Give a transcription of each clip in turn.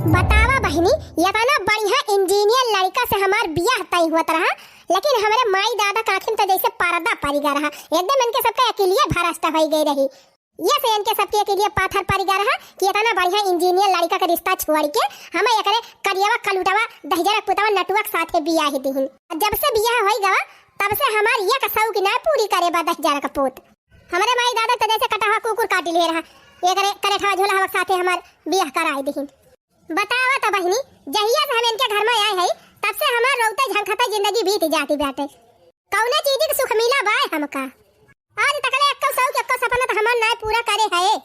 बतावा बहनी, इतना बढ़िया इंजीनियर लड़का से हमार बियाह तय हुआ रहा, लेकिन हमारे माई दादा काखिन तो जैसे पर्दा पड़ गया रहा, एकदम इनके सबका अकेलिए भरष्ट हो गई रही। ये से इनके सबके अकेलिए पाथर पड़ गया रहा कि इतना बढ़िया इंजीनियर लड़का का रिश्ता छोड़ के हम एकरे करियावा कलुटावा दहजरा पुतावा नटुआ के साथे बियाह दीहिन। जब से बियाह होई गवा तब से हमार ये का शौक ना पूरी करे बा दहजरा का पोत। हमारे माई दादा तो जैसे कटावा कुकुर काट ले रहा, एकरे करेठवा झोला हवा साथे हमार बियाह कराई दीहिन। बतावा तो बहनी, जहिया से हम इनके घर में आए हैं तब से हमार रोते झंखता जिंदगी बीत जाती बाटे। कौने चीज के सुख मिला बा हमका, आज तकले एक्को शौक एक्को सपना तो हमार ना पूरा करे है।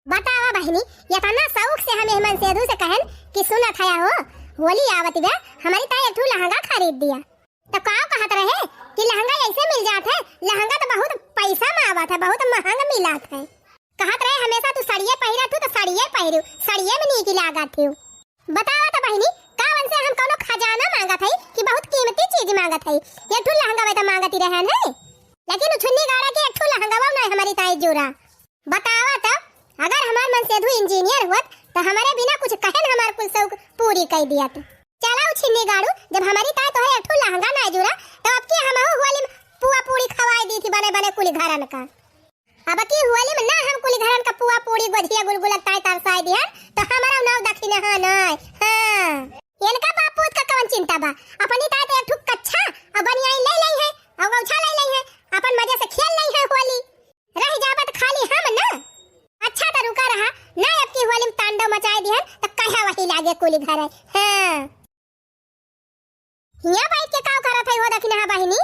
बतावा बहनी, इतना शौक से हम मेहमान सेदू से कहन कि सुना था हो होली आवत बा, हमारी ताई एक लहंगा खरीद दिया। तो का कहत रहे कि लहंगा ऐसे मिल जात है, लहंगा तो बहुत पैसा में आवत है, बहुत महंगा मिलात है। कहत रहे हमेशा तू साड़िये पहिरा तू तो साड़िये पहिरू, साड़िये में नीक लागत थी। बतावा तो बहनी, कावन से हम कोनो खजाना मांगत है कि बहुत कीमती चीज मांगत है, एक ठो लहंगा वे तो मांगती रहे है, लेकिन छुन्नी गाड़ा के एक ठो लहंगा वो नहीं हमारी ताई जोरा। बतावा तो अगर हमार मन सेधु इंजीनियर हुआ तो हमारे बिना कुछ कहे न हमार कुल शौक पूरी कर दिया। तो चला छिन्नी गाड़ू, जब हमारी ताई तो एक ठो लहंगा ना जोरा तो अब की हम होली में पुआ पूरी खवाई दी थी बने बने कुल घरन का। अब की होली में ना हम कुल घरन का पुआ पूरी गोधिया गुलगुला ताई तरसाई दिया तो हमारा नाव दखी ना हां हां इनका बापूत का कौन चिंता बा। अपनी ताई तो एक ठुक कच्छा अब बनियाई ले लई है और गौछा ले लई है, अपन मजे से खेल लई है होली, रह जाबत खाली हम ना। अच्छा तो रुका रहा ना, अब की होली में तांडव मचाई दिहन तो कहा वही लागे कुल घर है। हां हिया बैठ के काव करत है हो दखिना बहिनी।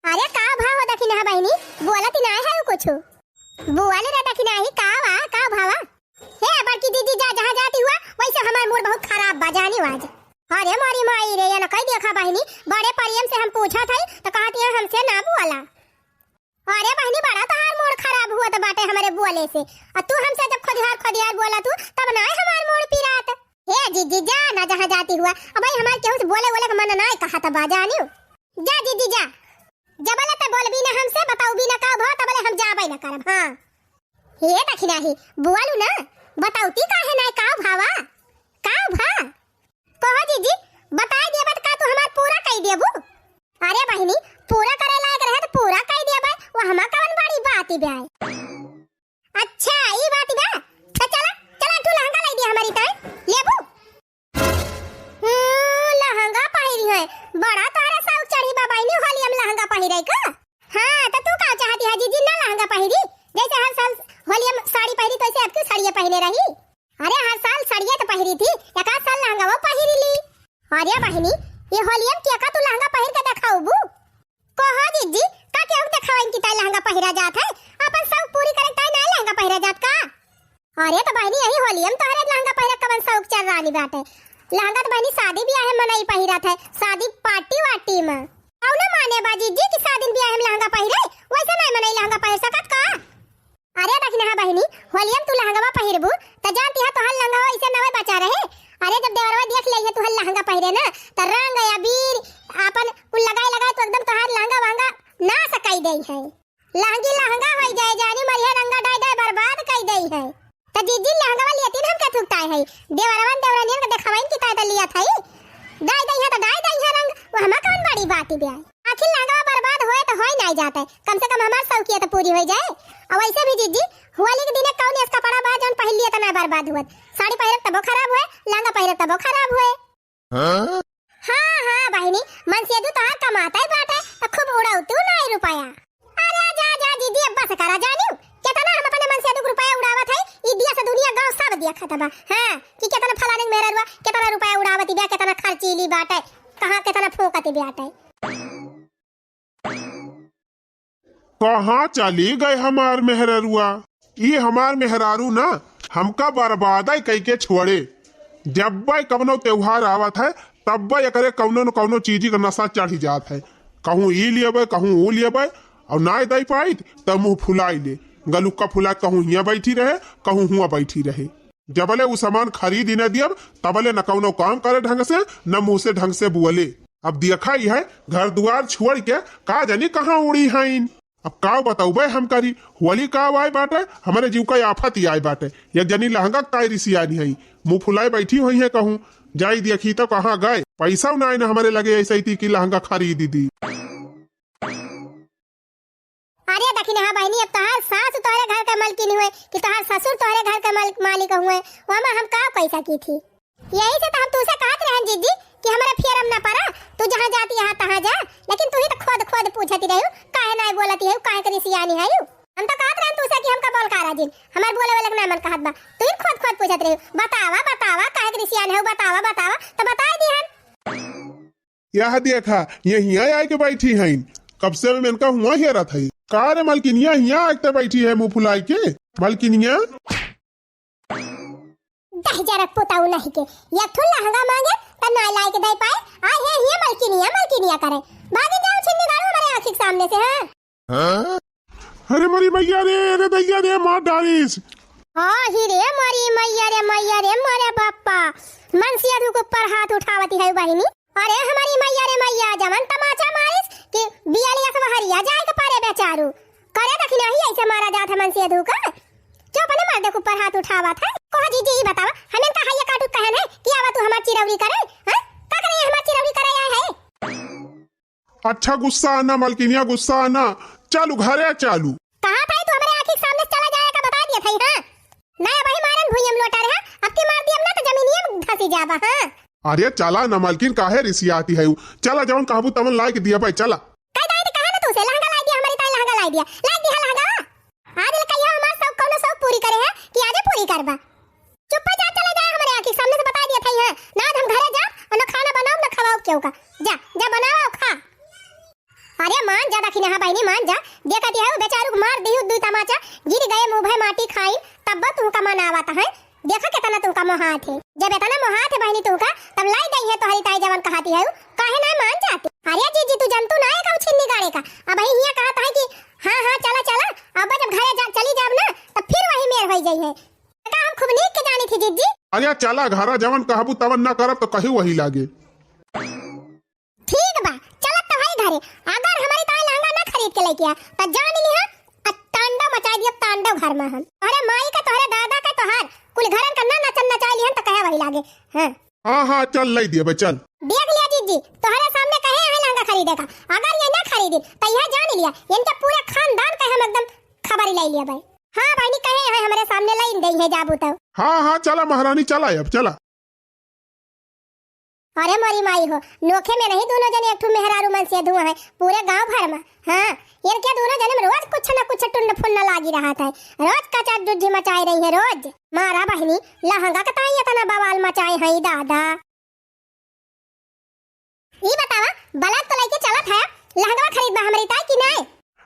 अरे का भाव हो दखिना बहिनी, बोलत ना है कुछ बुआले रे दखिना ही का भावा हे बड़की दीदी जा जहां जाती हुआ वैसे हमार मूड बहुत खराब बजानी आज। अरे मोरी माई रे, ना कह देखा बहिनी, बड़े परियम से हम पूछा था तो कहती है हमसे ना बुआला। अरे बहिनी बड़ा तहार मूड खराब हुआ तो बाटे हमारे बोले से, और तू हमसे जब खदियार बोला तू तब ना हमार मूड पिरात। हे जीजी जा ना जहां जाती हुआ, अब भाई हमार केहू से बोले का मन ना कहा था बाजानी। जा जीजी जा, जबले त बोल भी ना हमसे बताऊ भी ना का भा तबले हम जाबे ना करब। हां हे दखिना ही बोलू ना, बताऊती काहे ना का भावा का भा कहो जीजी बताई देबत का तू हमार पूरा कई देबू। अरे बहिनी पूरा करे लायक रहे तो पूरा कई देबे, वो हमा कवन बड़ी बात ही बे। अच्छा ई बात बे, तो चला तू लहंगा ले दे हमारी ताई लेबू। लहंगा पहिरी है, बड़ा तारा शौक चढ़ी बा बहिनी होली हम लहंगा पहिरे का। हां तो तू का चाहती है जीजी ना लहंगा पहिरी, जैसे हर साल होली हम साड़ी पहिरी तो ऐसे अब क्यों साड़ियां पहने रही। अरे हर साल साड़ियां तो पहिरी थी, एक आध साल लहंगा वो पहिरी ली। अरे बहिनी ये होली हम क्या का तू लहंगा पहिर के दिखाऊबू। कहो जीजी का के हम दिखावन की ताई लहंगा पहिरा जात है, अपन शौक पूरी करे ताई ना लहंगा पहिरा जात का। अरे तो बहिनी यही होली हम तोहरे लहंगा पहिरे कवन शौक चल रानी बाटे। लहंगा तो बहनी शादी ब्याह में नहीं पहिरा था, शादी पार्टी वाटी में औ ना माने बाजी जी कि शादी ब्याह में लहंगा पहिरे, वैसे नहीं मनई लहंगा पहिर सकत का। अरे देखना है बहनी होली में तू लहंगा पहिरबू त जानती है तो हल लहंगा ऐसे नवे बचा रहे। अरे जब देवरवा देख ले तू हल लहंगा पहिरे ना त रंग या बीर अपन कुल लगाए तो एकदम तोहार लहंगा वांगा ना सकाई देई है, लहंगी लहंगा होई जाए जानी मरिया रंगा डाई बर्बाद कई देई है। त जीजी लहंगा वाली तीन हम का थुकताए है, देवरवन के देखावन की ताई लिया था डाई दई है तो डाई दई है रंग, वो हमा कौन बड़ी बात ही बे। आखिर लहंगा बर्बाद होए तो होई नहीं जाता है, कम से कम हमार शौकिया तो पूरी हो जाए। और वैसे भी जीजी होली के दिन कौन इसका कपड़ा बा जौन पहन लिया तो ना बर्बाद हुआ, साड़ी पहिरब तब खराब हुए, लहंगा पहिरब तब खराब हुए। हां बहिनी मन से दू तो कमाता ही बाटे तो खूब उड़ाऊ तू नहीं रुपया। अरे जा जीजी अब बस करा जानियो कितना हम अपने मन से दू रुपया उड़ावत है, ई दिया से दुनिया गांव सब दिया खतबा। हां कि कितना फलाने मेरा रुआ कितना रुपया उड़ावती बे, कितना खर्चीली बाटे, कहां कितना फूकती बाटे। कहाँ चली गए हमार मेहरारुआ, ये हमार मेहरारू ना हमका बर्बाद कई के छोड़े। जब भाई कवनो त्योहार आवत है तब भाई करे कवनो न कवनो चीज का नशा चढ़ी जात है, कहूँ ई लिये कहूँ वो लिये और ना दई पाई तब मुँह फुलाई ले, गलुक्का फुला कहूँ हिया बैठी रहे कहूँ हुआ बैठी रहे। जबले वो सामान खरीद ही न दियब तबले न कवनो काम करे ढंग से न मुँह से ढंग से बुअले। अब देखा ही है घर दुआर छोड़ के का जानी कहाँ उड़ी है। अब का बताऊ भाई हम करी होली का आए बाटे हमारे जीव का आफत ही आए बाटे एक जनी लहंगा काय रिसियानी है मुंह फुलाए बैठी हुई है कहूँ जाई देखी तो कहाँ गए पैसा ना हमारे लगे ऐसे ही थी कि लहंगा खरीदी दी। अरे दखिन हाँ बहनी अब तोहार सास तोहरे घर का मालकिन हुए कि तोहार ससुर तोहरे घर का मालिक हुए वहाँ हम का पैसा की थी यही से तो हम तुझसे कहते रहे जीजी कि हमारे फेरम ना पड़ा तू जहाँ जाती है तहाँ जा लेकिन तू ही तो खुद पूछती रही काहे ना बोलती है काहे करी सियानी है हम तो कहते रहे तुझसे कि हमका बोल का राजिन हमारे बोले वाले ना मन कहत बा तू ही खुद पूछत रही बतावा काहे करी सियानी है बतावा तो बता दी हम यह देखा ये हिया आए के बैठी है कब से मैं इनका हुआ ही रहा था का रे मलकिनिया हिया आके बैठी है मुंह फुलाई के मलकिनिया जरा पोताऊ नहीं के या थुल लहंगा मांगे त ना लाई के दे पाए आ हे ये मलकिनिया करे भागे जाओ छिन्नी गाड़ो हमारे आंख के सामने से हां अरे मरी मैया रे दैया रे मार डालिस हां ही रे मरी मैया रे मारे बाप्पा मनसिया धु के ऊपर हाथ उठावती है बहिनी अरे हमारी मैया जमन तमाचा मारिस कि बियालिया से हरिया जाए के पारे बेचारू करे दखिना ही ऐसे मारा जात है मनसिया धु का जो अपने मर्द के ऊपर हाथ उठावा था कह जीजी ही बतावा हमें का हैया काटू कहन है कि आवा तू हमार चिरौरी करे हां का करे हमार चिरौरी करे आया है अच्छा गुस्सा आना मलकिनिया गुस्सा आना चालू घरे चालू कहां था तू हमारे आंख के सामने चला जाएगा बता दिया था हां ना भाई मारन भुइयम लोटा रहा अब की मार दियम ना तो जमीनिया में धसी जावा हां अरे चला ना मलकिन काहे रिसियाती है चला जवन कहबू तमन ला के दिया भाई चला कह दाई तो कहा ना तू से लहंगा ला दिया हमारी ताई लहंगा ला दिया लहंगा आज कहिया हमार सब कोनो सब पूरी करे है कि आजे पूरी करबा चुप जा चले जा हमारे आंख के सामने से बता दिया था हां ना हम घरे जा और ना खाना बनाओ ना खवाओ क्यों का जा बनाओ खा अरे मान जा दखिना हां बहनी मान जा देखती है बेचारू को मार दियो दू तमाचा गिर गए मुंह भय माटी खाई तब तू का मन आवता है देखा कितना तू का मोहात है जब इतना मोहात है बहनी तू का तब लाई गई है तोहरी ताई जवन कहती है काहे ना मान जाती अरे जीजी तू जंतु ना है का छिन्नी गाड़े का अब ही हिया कहता है कि हां चला अब जब घरे जा चली जाब ना तब फिर वही मेर हो जाई है का हम खूब नीक के जानी थी जीजी अरे चला घरा जवन कहबू तवन ना करब तो कहीं वही लागे ठीक बा चलत तो भाई घरे अगर हमारी ताई लहंगा ना खरीद के लेके आ त जान लिहा तांडव मचा दिया तांडव घर में हम अरे माई का तोहरे दादा का तोहार कुल घरन का ना नचन नचा लिहन त कहे वही लागे हां चल लाई दिए भाई चल देख लिया जीजी तोहरे सामने कहे है लहंगा खरीदे का अगर ये ना खरीदी तो यह जान लिया इनके पूरे खानदान का हम एकदम खबर ले लिया भाई हां भाई नहीं कहे है हमारे सामने लाइन दई है जाबू तो हां चला महारानी चला अब चला अरे मरी माई हो नोखे में नहीं दोनों जने एक ठू मेहरारू मन से धुआं है पूरे गांव भर में हां इनके दोनों जने में रोज कुछ ना कुछ टुन्न फुन्न लागी रहा था रोज कचा जुज्जी मचाई रही है रोज मारा बहनी लहंगा का ताई इतना बवाल मचाए है दादा ई बतावा बलक तो लेके चलत है लहंगा खरीदबा हमारी ताई की नहीं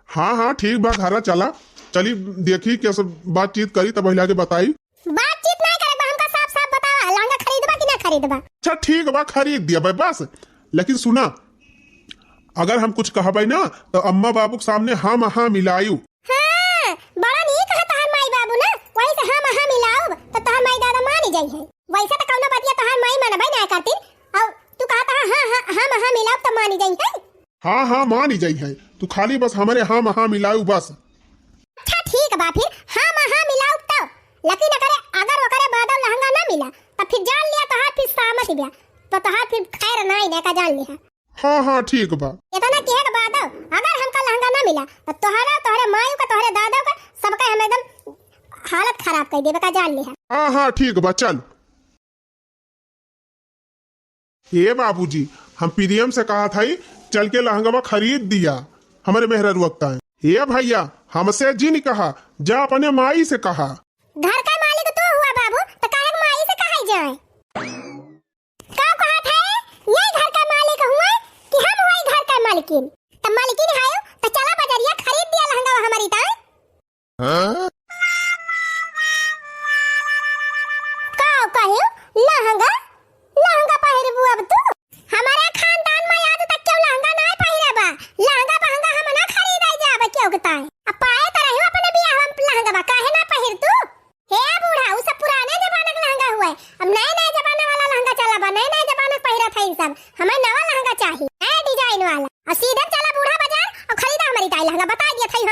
हां ठीक बा घरा चला चली देखी कैसे बातचीत करी तब लाके बताई बातचीत नहीं करे हमका साफ बतावा लहंगा खरीदबा कि ना खरीदबा अच्छा ठीक बा खरीद दिया भाई बस लेकिन सुना अगर हम कुछ कहबै ना तो अम्मा बाबू के सामने हाँ मिलायू हां बड़ा नीक है तोहार माई बाबू ना वही से हाँ मिलाओ तो तोहार माई दादा मान जाई है वैसे तो कौनो बतिया तोहार माई मानबे ना करती और तू कहता हाँ मिलाओ तो मान जाई है हाँ मान जाई है तू खाली बस हमारे हाँ मिलायू बस अच्छा ठीक बा फिर हाँ मिलाओ तो लेकिन अगर ओकरे बाद लहंगा ना मिला तो फिर जान लिया तोहार फिर सहमति बिया तो तोहार फिर खैर नहीं ने का जान लिया हाँ ठीक बा इतना कहे के बाद अगर हमका लहंगा ना मिला तो तोहरे मायू का तोहरे दादा का सबका हम एकदम हालत खराब कर देबे का जान लिया हाँ ठीक बा चल ये बाबूजी हम पीडीएम से कहा था चल के लहंगा खरीद दिया हमारे मेहरर वक्त है ये भैया हमसे जी नहीं कहा जा अपने माई से कहा घर का मालिक तू हुआ बाबू तो काहे माई से कहा जाए का कहा था ये घर का मालिक हुआ कि हम हुआ घर का मालिकिन तो मालिकिन आयो तो चला बाजारिया खरीद दिया लहंगा हमारी ताई हां का कहियो लहंगा पहिरबू अब तू हमारा खानदान में आज तक क्यों लहंगा नहीं पहिरे बा लहंगा हम ना खरीदाई जाबे क्यों गताए अब पाए त रहियो अपने बियाह में लहंगा बा काहे ना पहिर तू हे बूढ़ा उ सब पुराने जमाने का लहंगा हुआ है अब नए जमाने वाला लहंगा चला बा नए जमाने पहिरा था इन सब हमें नया लहंगा चाहिए नया डिजाइन वाला और सीधे चला बूढ़ा बाजार और खरीदा हमारी ताई लहंगा बता दिया था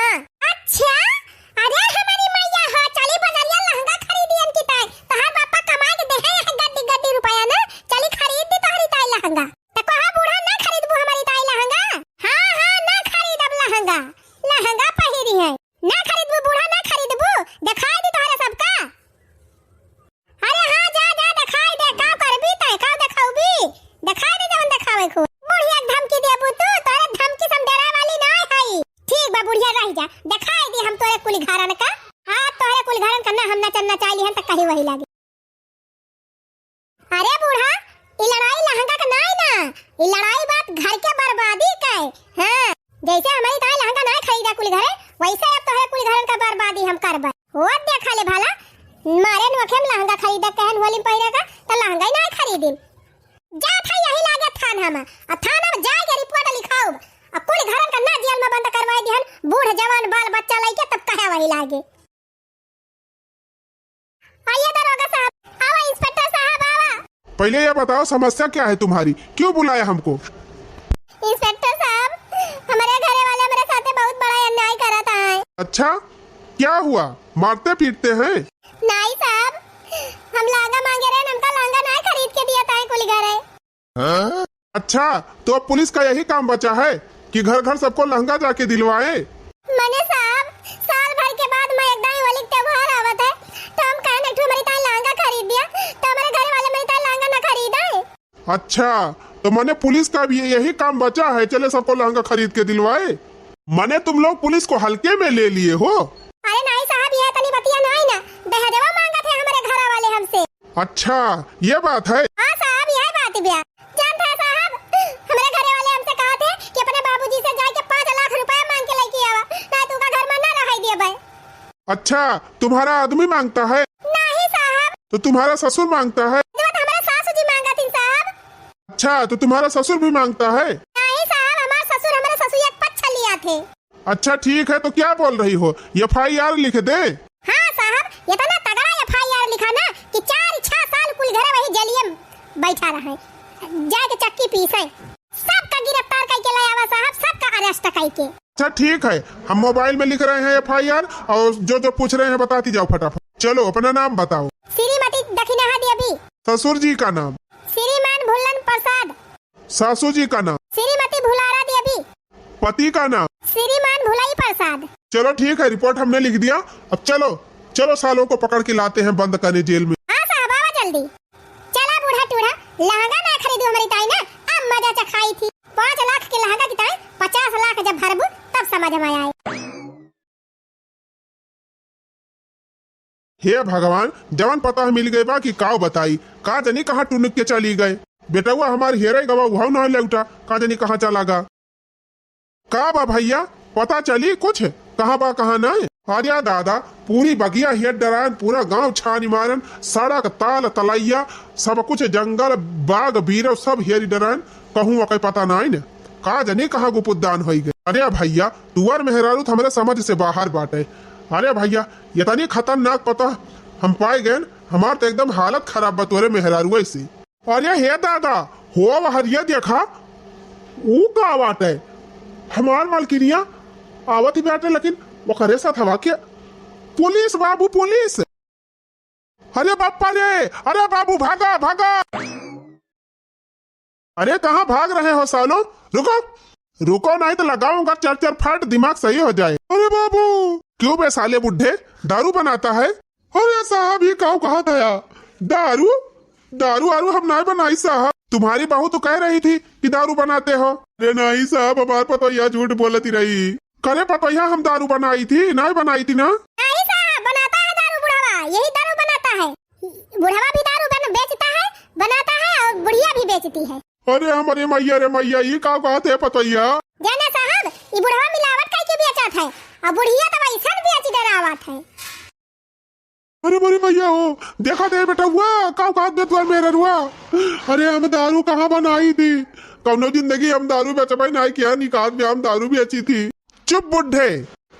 खाली वही लागे। अरे बूढ़ा, ये लड़ाई लहंगा का नहीं ना, ये लड़ाई बात घर के बर्बादी का है। हाँ, जैसे हमारी ताई लहंगा नहीं खरीदा कुल घरे, वैसे अब तो है कुल घरन का बर्बादी हम करबा। वो देखा ले भला, मारे नोखे में लहंगा खरीदा कहन होली में पहिरेगा तो लहंगा ही नहीं खरीदिन। जा था यही लागे थाना में, अब थाना में जाके रिपोर्ट लिखाओ, अब कुल घरन का ना जेल में बंद करवाए दिहन, बूढ़ जवान बाल बच्चा लेके तब कहे वही लागे। आइए दरोगा साहब, आओ इंस्पेक्टर साहब आओ। पहले ये बताओ समस्या क्या है तुम्हारी, क्यों बुलाया हमको? इंस्पेक्टर साहब, हमारे घरे वाले मेरे साथ बहुत बड़ा अन्याय करा था है। अच्छा, क्या हुआ? मारते पीटते हैं? नहीं साहब, हम लहंगा मांगे रहे, हमका लहंगा नहीं खरीद के दिया था कुल घरे। अच्छा, तो अब पुलिस का यही काम बचा है कि घर घर सबको लहंगा जाके दिलवाए? मने साहब, साल भर के बाद मैं एकदम होली त्योहार आवत है, तो हम कहने एक हमारी ताई लहंगा खरीद दिया, तो हमारे घर वाले मेरी ताई लहंगा ना खरीदा है। अच्छा, तो मने पुलिस का भी यही काम बचा है, चले सबको लहंगा खरीद के दिलवाए। मने तुम लोग पुलिस को हल्के में ले लिए हो? अरे नहीं साहब, ये तनी बतिया नहीं ना, दहेजवा मांगा थे हमारे घर वाले हमसे। अच्छा, ये बात है। हाँ साहब, यही बात है। जानते हैं साहब, हमारे घर वाले हमसे कहा थे कि अपने बाबूजी से जाके 5 लाख रुपया मांग के लेके आवा, नहीं तो घर में ना रह दिए भाई। अच्छा, तुम्हारा आदमी मांगता है? नहीं साहब। तो तुम्हारा ससुर मांगता है? तो हमारे सासू जी मांगा थी साहब। अच्छा, तो तुम्हारा ससुर भी मांगता है? नहीं साहब, हमारे ससुर एक पक्ष लिया थे। अच्छा ठीक है, तो क्या बोल रही हो, FIR लिख दे? हाँ साहब, ये तो ना तगड़ा FIR लिखा ना कि 4-6 साल कुल घरे वही जलिए बैठा रहे, जाके चक्की पीसे, सबका गिरफ्तार करके ले आवा साहब, सबका अरेस्ट करके। अच्छा ठीक है, हम मोबाइल में लिख रहे हैं FIR, और जो जो पूछ रहे हैं बताती जाओ फटाफट। चलो अपना नाम बताओ। श्रीमती दक्षिणा देवी। ससुर जी का नाम? श्रीमान भुल्लन प्रसाद। सासू जी का नाम? श्रीमती भुलारा देवी। पति का नाम? श्रीमान भुलाई प्रसाद। चलो ठीक है, रिपोर्ट हमने लिख दिया। अब चलो चलो सालों को पकड़ के लाते हैं बंद करने जेल में। हाँ साहब, आवा जल्दी। चला बूढ़ा टूढ़ा, लहंगा ना खरीदू हमारी ताई ना, अब मजा चखाई थी। 5 लाख के लहंगा की ताई 50 लाख जब भरबू तब समझ में आए। हे भगवान, जवान पता मिल गए बा कि काव बताई, का जानी कहाँ टुनक के चली गए। बेटा हुआ हमारे हेरे गवा हुआ ना लौटा, का जानी कहाँ चला गा। का बा भैया, पता चली कुछ कहाँ बा कहाँ नहीं? अरे दादा, पूरी बगिया हेड डरान, पूरा गांव छानी मारन, सड़क ताल तलैया सब कुछ जंगल बाग बीरो सब हेरी डरान, कहूँ वही पता नहीं न, का जानी कहाँ गुपुदान हो गए। अरे भैया, तुअर मेहरारू हमारे समझ से बाहर बाटे। अरे भैया, ये तनी खतरनाक पता हम पाए गए, हमार तो एकदम हालत खराब बतोरे मेहरारू ऐसी। अरे हे दादा, हो हरिया देखा, वो का बात है, हमार मालकिनिया आवत ही बैठे, लेकिन वो करे साथ हवा के पुलिस बाबू पुलिस। अरे बापा रे, अरे बाबू भागा भागा। अरे कहाँ भाग रहे हो सालों, रुको रुको, नहीं तो लगाऊंगा 4-4 फाट, दिमाग सही हो जाए। अरे बाबू, क्यों बे साले बुढ़े, दारू बनाता है? अरे साहब, ये कहा था दारू दारू आरू हम नहीं बनाई साहब, तुम्हारी बहू तो कह रही थी कि दारू बनाते हो। अरे नहीं साहब, हमारे पतोहिया झूठ बोलती रही। करे पतोहिया, हम दारू बनाई थी, नहीं बनाई थी ना? नहीं साहब, बनाता है दारू बुढ़ावा, यही दारू बनाता है। बुढ़ावा भी दारू बेचता है, बनाता है, और बुढ़िया भी बेचती है। अरे हमारे मैया रे मैया, ये का कहते है पतोहिया? जाने साहब, ये बुढ़ावा मिलावट करके बेचत है, और बुढ़िया तो वैसा बेच डरावत है। अरे मेरी मैया हो, देखा दे बेटा हुआ का कहते तुअर मेरा रुआ। अरे हम दारू कहाँ बनाई थी, कौनो जिंदगी हम दारू बेचबाई नहीं किया, निकाल में हम दारू भी अच्छी थी। चुप बुढ़े,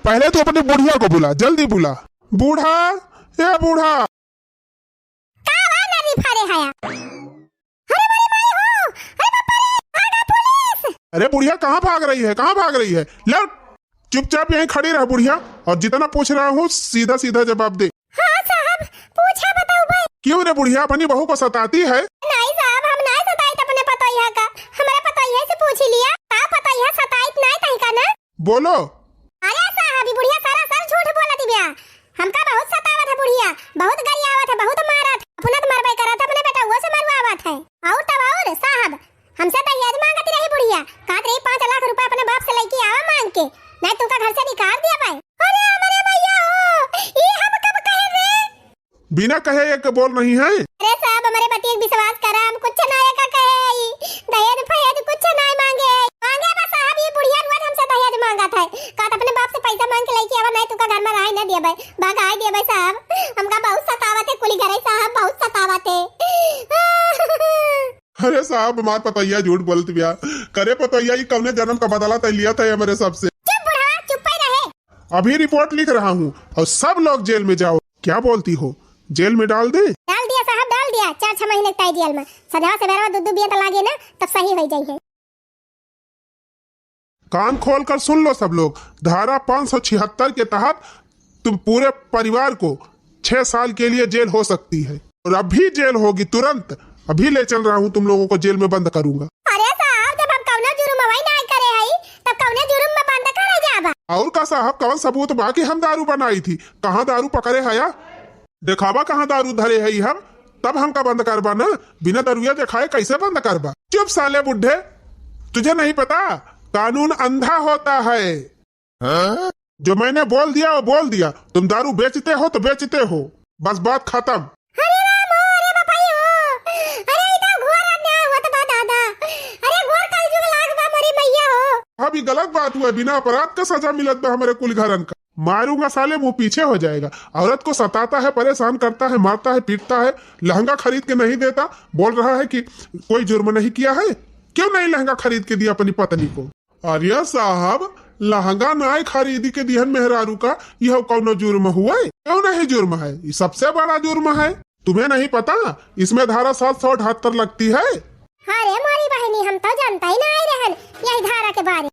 पहले तो अपने बुढ़िया को बुला, जल्दी बुला। बूढ़ा, ए बूढ़ा, अरे बुढ़िया कहाँ भाग रही है, कहाँ भाग रही है? लौट, चुपचाप यहीं खड़ी रह बुढ़िया, और जितना पूछ रहा हूँ सीधा सीधा जवाब दे। हाँ साहब, पूछा बताओ भाई। क्यों रे बुढ़िया, अपनी बहू को सताती है? नहीं साहब, हम नहीं सताई अपने पतोहिया का, हमारे पतोहिया से पूछ लिया, का पतोहिया सताइत नहीं तही का ना? बोलो। अरे साहब, ये बुढ़िया सारा सर झूठ बोलत बिया, हमका बहुत सतावत है बुढ़िया, बहुत गरियावत है, बहुत मारत, अपना तो मरबई करत, अपने बेटा हुआ से मरवावत है। और तब और साहब, हमसे दहेज मांगती रही बुढ़िया, कहत रही 5 लाख रुपया अपने बाप से लेके आवा मांग के, नहीं तुमका घर से निकाल दिया भाई। अरे हमारे भैया हो, ये हम कब कहे रे? बिना बिना कहे एक बोल रही हैं। अरे साहब हमारे पति एक विश्वास करा, हम कुछ ना का कहे, दहेज फहेज कुछ ना मांगे बस साहब। ये बुढ़िया रोज हमसे दहेज मांगा था, का अपने बाप से पैसा मांग के लेके आवा, नहीं तो का घर में रह ना दिया भाई, भगाई दिया भाई साहब। हमका बहुत सतावत है कुली घरे साहब, बहुत सतावत है। अरे साहब हमार पतैया झूठ बोलत बिया, करे पतैया ये कौने जन्म का बदला तय लिया था मेरे सबसे। चुप बुढ़ा, चुप ही रहे। अभी रिपोर्ट लिख रहा हूँ और सब लोग जेल में जाओ। क्या बोलती हो, जेल में डाल दे? डाल दिया साहब, डाल दिया। 4-6 महीने तक जेल में, सदा से मेरा दूध बिया लागे ना तब सही हो जाइए। कान खोल कर सुन लो सब लोग, धारा 576 के तहत तुम पूरे परिवार को 6 साल के लिए जेल हो सकती है, और अभी जेल होगी तुरंत। अभी ले चल रहा हूँ, तुम लोगों को जेल में बंद करूंगा। अरे साहब जब हम कौना जुर्म वही ना करे हई, तब कौने जुर्म में बंद करे जाबा? और का साहब कौन सबूत बाकी हम दारू बनाई थी? कहाँ दारू पकड़े हया? दिखावा कहाँ दारू धरे है हम, तब हमका बंद करबा ना। बिना दारुया दिखाए कैसे बंद करबा? चुप साले बुढ़े, तुझे नहीं पता कानून अंधा होता है। हाँ? जो मैंने बोल दिया वो बोल दिया। तुम दारू बेचते हो तो बेचते हो, बस बात खत्म। अरे राम हो, अरे बापाई हो, अरे इतना घोर अन्याय हुआ था दादा, अरे घोर कलयुग लाग बा मरी मैया हो। अभी गलत बात हुआ, बिना अपराध का सजा मिलत बा हमारे कुल घरन का। मारूंगा साले, मुंह पीछे हो जाएगा। औरत को सताता है, परेशान करता है, मारता है, पीटता है, लहंगा खरीद के नहीं देता, बोल रहा है कि कोई जुर्म नहीं किया है। क्यों नहीं लहंगा खरीद के दिया अपनी पत्नी को? अरे साहब लहंगा ना खरीदी के दिहन मेहरारू का, यह कौन जुर्म हुआ है? क्यों नहीं जुर्म है? ये सबसे बड़ा जुर्म है। तुम्हें नहीं पता इसमें धारा 778 लगती है। अरे मोरी बहनी, हम तो जानता ही नहीं रहन यही धारा के बारे।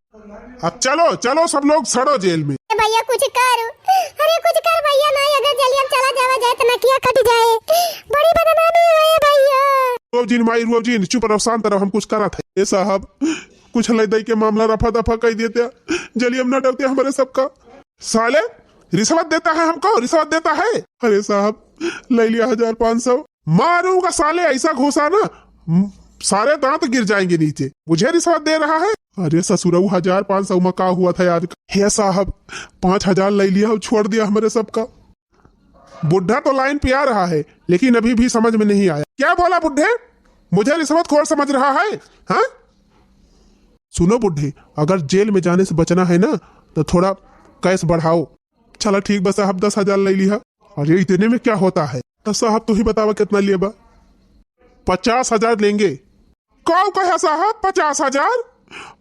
अब चलो चलो सब लोग सड़ो जेल में। भैया कुछ कर, अरे कुछ कर भैया, नहीं अगर जल्दी हम चला जावा जाए तो नकिया कट जाए, बड़ी बदनामी है भैया। रुवजीन माई रुवजीन, चुप रहो, शांत रहो, हम कुछ करा था। ये साहब कुछ लड़ाई के मामला रफा दफा कर देते, जल्दी हम न डरते हमारे सबका। साले रिश्वत देता है हमको, रिश्वत देता है। अरे साहब ले लिया 1500, मारूंगा साले, ऐसा घुसा ना सारे दांत गिर जाएंगे नीचे। मुझे रिश्वत दे रहा है? अरे ससुरऊ 1500 में का हुआ था याद? हे साहब 5000 ले लिया और छोड़ दिया हमारे सबका। बुढ़ा तो लाइन पे आ रहा है, लेकिन अभी भी समझ में नहीं आया। क्या बोला बुढ़े? मुझे रिश्वत खोर समझ रहा है? हाँ सुनो बुढ़े, अगर जेल में जाने से बचना है ना तो थोड़ा कैश बढ़ाओ। चलो ठीक बस साहब 10,000 ले लिया। अरे इतने में क्या होता है? तो साहब तू ही बतावा कितना लिए बा? 50,000 लेंगे। कौ कहा साहब 50,000?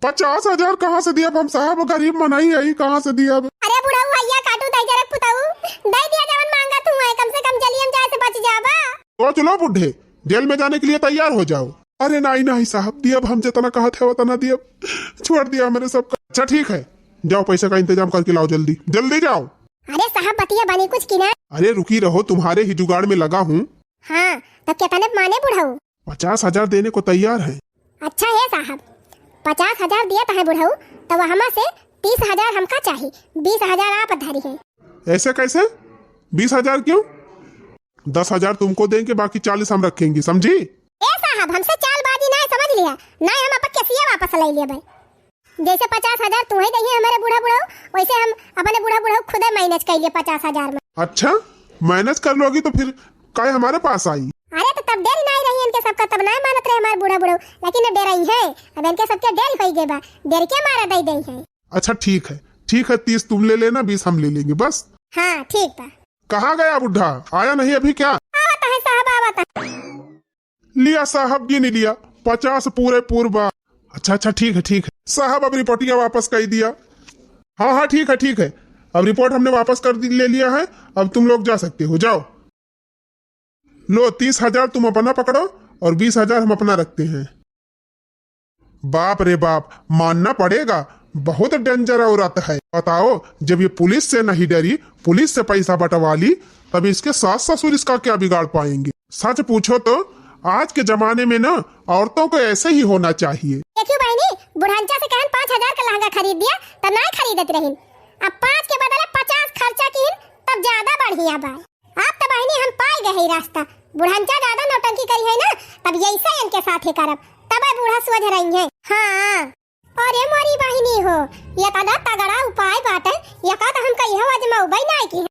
50,000 कहाँ से दिया हम साहब? गरीब मनाई आई, कहाँ से दिया? अरे बुढ़ा भैया काटू दे जरा पुताऊ, दे दिया जवन मांगा तू है, कम से कम जलियम जाए से बच जाबा। तो चलो बुढ़े, जेल में जाने के लिए तैयार हो जाओ। अरे नहीं नहीं साहब, दिया हम जितना कहा थे उतना दिया, छोड़ दिया मेरे सबका। अच्छा ठीक है, जाओ पैसे का इंतजाम करके लाओ, जल्दी जल्दी जाओ। अरे साहब बतिया बनी कुछ की ना। अरे रुकी रहो, तुम्हारे ही जुगाड़ में लगा हूँ। हाँ तब क्या तने माने बुढ़ाऊ? 50,000 देने को तैयार है। अच्छा है साहब, 50,000 दिया तो है बुढ़ाऊ, तो वह हमा से 30,000 हमका चाहिए, 20,000 आप धारी है। ऐसे कैसे? 20,000 क्यों? 10,000 तुमको देंगे, बाकी 40 हम रखेंगे, समझी? ए साहब हमसे चालबाजी नहीं, समझ लिया नहीं, हम अपन कैसे वापस ले लिया भाई। जैसे 50,000 तू ही देंगे हमारे बुढ़ा बुढ़ाऊ, वैसे हम अपने बुढ़ा बुढ़ाऊ खुद मैनेज कर लिए 50,000 में। अच्छा मैनेज कर लोगी तो फिर काय हमारे पास आई? अरे तो तब देरी नहीं रही इनके सबका, तब नहीं मानत रहे हमारे बुढ़ा बुढ़ाऊ, लेकिन अब डेराई है, अब इनके सबके डेरी हो गए बा, डेरी के मारा दे दे है। अच्छा ठीक है 30 तुम ले लेना, 20 हम ले लेंगे बस। हाँ ठीक बा। कहाँ गया बुढ़ा? आया नहीं अभी क्या? आवता है साहब आवता। लिया साहब, ये नहीं लिया 50 पूरे पूर्वा। अच्छा अच्छा ठीक है साहब, अब रिपोर्टिया वापस कर दिया। हाँ हाँ ठीक है, अब रिपोर्ट हमने वापस कर ले लिया है, अब तुम लोग जा सकते हो, जाओ। लो 30,000 तुम अपना पकड़ो और 20,000 हम अपना रखते हैं। बाप रे बाप, मानना पड़ेगा बहुत डेंजर औरत है। बताओ जब ये पुलिस से नहीं डरी, पुलिस से पैसा बंटवा ली, तब इसके सास ससुर इसका क्या बिगाड़ पाएंगे? सच पूछो तो आज के जमाने में ना औरतों को ऐसे ही होना चाहिए। देखियो बहनी, बुढ़ांचा से कहन 5,000 का लहंगा खरीद दिया तब नहीं खरीदत रही, अब 5 के बदले 50 खर्चा की तब ज्यादा बढ़िया बा। आप तो बहनी हम पाए गए रास्ता, बुढ़ांचा ज्यादा नौटंकी करी है ना, तब यही से इनके साथ ही करब, तब बूढ़ा सोच रही है। हाँ अरे मोरी बहनी हो, ये तगड़ा उपाय बाटे, ये का हम कहियो अजमाऊ नहीं की।